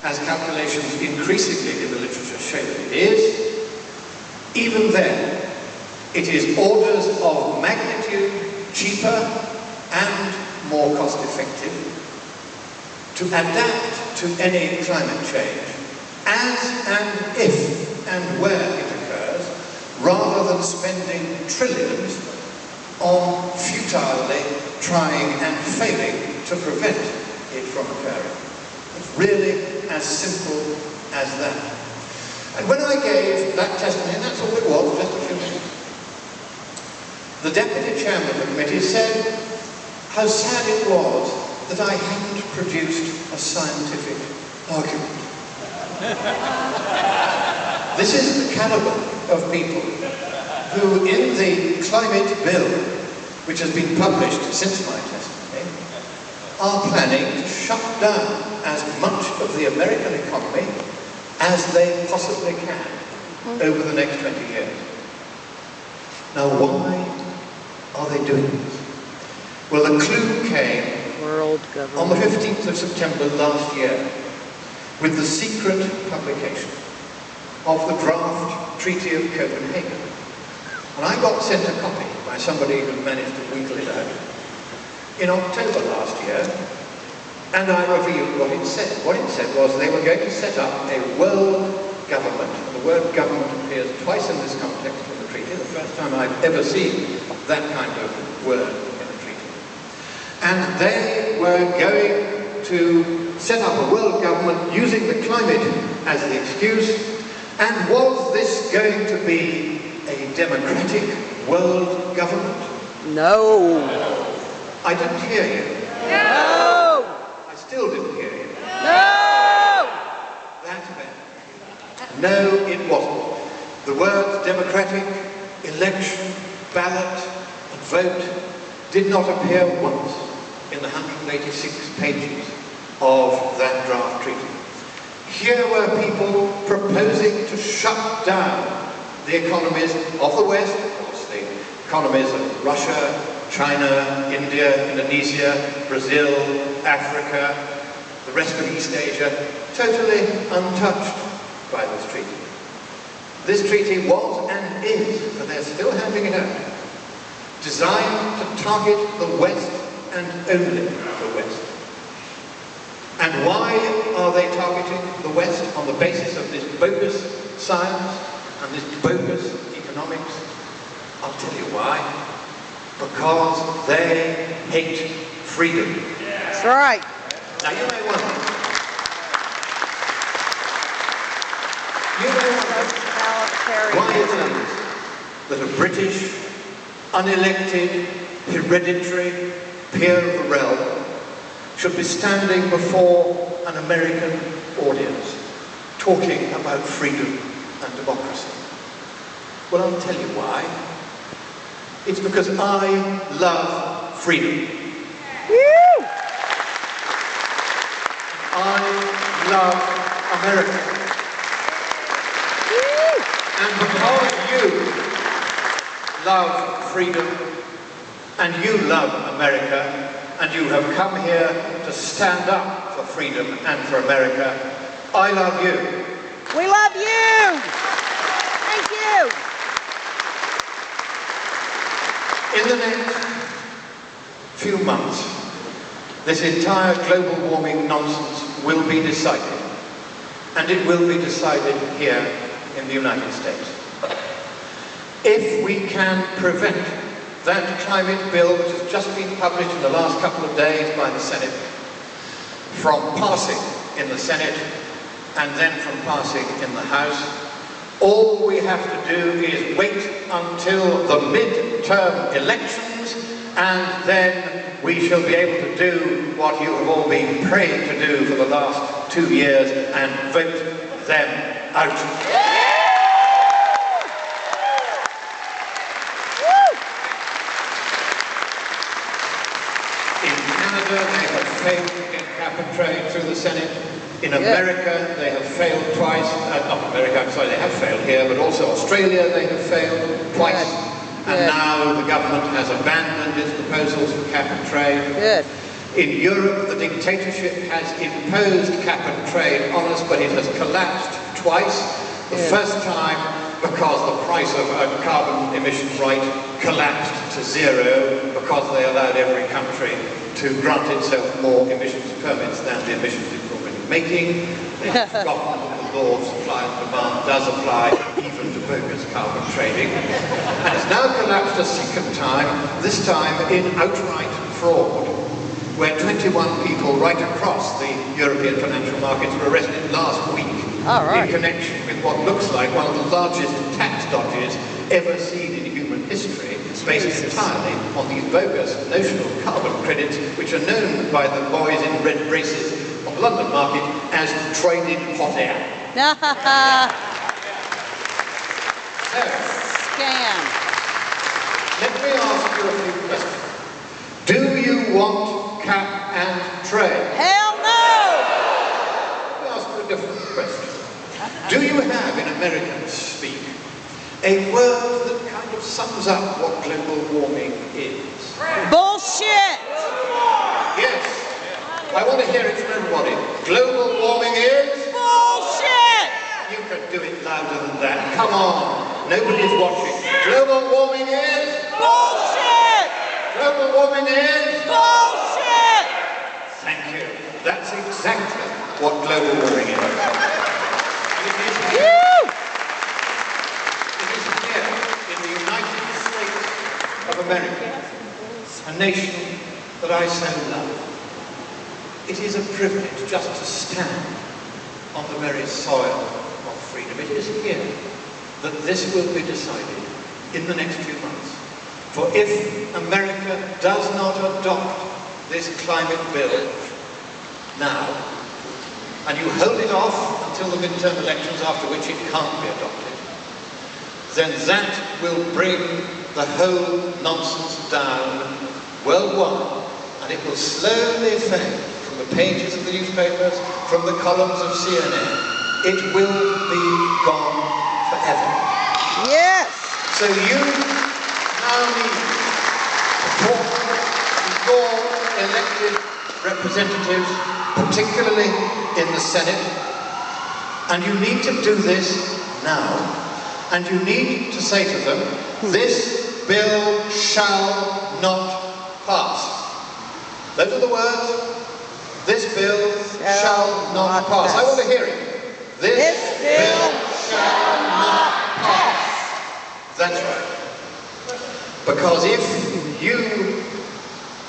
as calculations increasingly in the literature show that it is, even then, it is orders of magnitude cheaper and more cost-effective to adapt to any climate change as and if and where it occurs, rather than spending trillions on futilely trying and failing to prevent it from occurring. It's really as simple as that. And when I gave that testimony, and that's all it was, just a few minutes, the deputy chairman of the committee said how sad it was that I hadn't produced a scientific argument. This is the caliber of people who, in the climate bill, which has been published since my testimony, are planning to shut down as much of the American economy as they possibly can over the next 20 years. Now, why are they doing this? Well, the clue came on the 15th of September last year with the secret publication of the draft Treaty of Copenhagen. And I got sent a copy by somebody who managed to wheedle it out in October last year, and I revealed what it said. What it said was they were going to set up a world government, and the word government appears twice in this context in the treaty, the first time I've ever seen that kind of word in a treaty. And they were going to set up a world government using the climate as the excuse. And was this going to be a democratic world government? No. I didn't hear you. No. I still didn't hear you. No. That's bad. No, it wasn't. The words democratic, election, ballot, and vote did not appear once in the 186 pages of that draft treaty. Here were people proposing to shut down the economies of the West, of course, the economies of Russia, China, India, Indonesia, Brazil, Africa, the rest of East Asia, totally untouched by this treaty. This treaty was and is, but they're still handing it out, designed to target the West and only the West. And why are they targeting the West on the basis of this bogus science and this bogus economics? I'll tell you why. Because they hate freedom. That's right. Now you may wonder. Why it is that a British, unelected, hereditary peer of the realm should be standing before an American audience talking about freedom and democracy. Well, I'll tell you why. It's because I love freedom. Woo! I love America. Woo! And because you love freedom and you love America, and you have come here to stand up for freedom and for America, I love you. We love you! Thank you! In the next few months, this entire global warming nonsense will be decided. And it will be decided here in the United States. If we can prevent that climate bill, which has just been published in the last couple of days by the Senate, from passing in the Senate and then from passing in the House, all we have to do is wait until the mid-term elections, and then we shall be able to do what you have all been praying to do for the last 2 years and vote them out. They have failed to get cap and trade through the Senate. In America, they have failed twice. Not America, I'm sorry, they have failed here, but also Australia, they have failed twice. And now the government has abandoned its proposals for cap and trade. In Europe, the dictatorship has imposed cap and trade on us, but it has collapsed twice. The first time because the price of a carbon emission right collapsed to zero because they allowed every country to grant itself more emissions permits than the emissions it was already making. They have forgotten that the law of supply and demand does apply even to bogus carbon trading. And it's now collapsed a second time, this time in outright fraud, where 21 people right across the European financial markets were arrested last week in connection with what looks like one of the largest tax dodges ever seen in human history, based entirely on these bogus notional carbon credits, which are known by the boys in red braces on the London market as traded hot air. So, Scam. let me ask you a few questions. Do you want cap and trade? Hell no! Let me ask you a different question. Do you have, in American speak, a word that kind of sums up what global warming is? Bullshit! Yes. I want to hear it from everybody. Global warming is? Bullshit! You can do it louder than that. Come on. Nobody's watching. Global warming is? Bullshit! Global warming is? Bullshit! Thank you. That's exactly what global warming is. It is here. It is here in the United States of America, a nation that I so love. It is a privilege just to stand on the very soil of freedom. It is here that this will be decided in the next few months. For if America does not adopt this climate bill now, and you hold it off until the midterm elections, after which it can't be adopted, then that will bring the whole nonsense down worldwide, and it will slowly fade from the pages of the newspapers, from the columns of CNN. It will be gone forever. Yes! So you now need to talk to your elected representatives, particularly in the Senate, and you need to do this now. And you need to say to them, this bill shall not pass. Those are the words. This bill shall not pass. I want to hear it. This bill shall not pass. That's right. Because if you,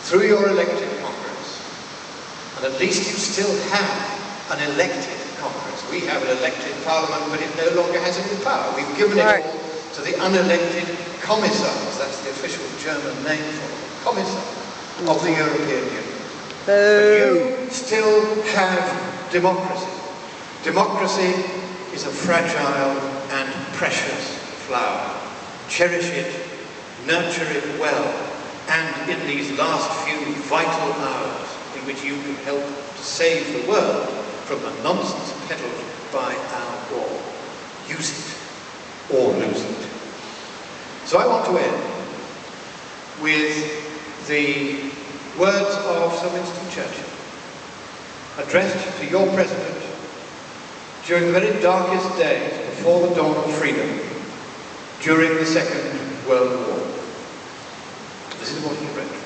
through your elected Congress, and at least you still have an elected Congress, we have an elected Parliament, but it no longer has any power. We've given it all to the unelected commissars, that's the official German name for it, commissars of the European Union. But you still have democracy. Democracy is a fragile and precious flower. Cherish it, nurture it well, and in these last few vital hours in which you can help to save the world from the nonsense peddled by our war, use it or lose it. So I want to end with the words of Sir Winston Churchill, addressed to your President during the very darkest days before the dawn of freedom, during the Second World War. This is what he wrote.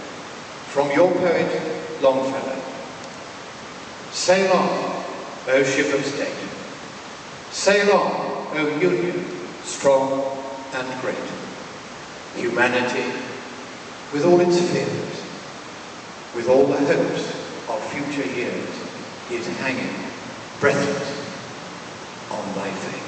From your poet, Longfellow. Sail on, O ship of state. Sail on, O Union, strong and great. Humanity, with all its fears, with all the hopes of future years, is hanging breathless on thy fate.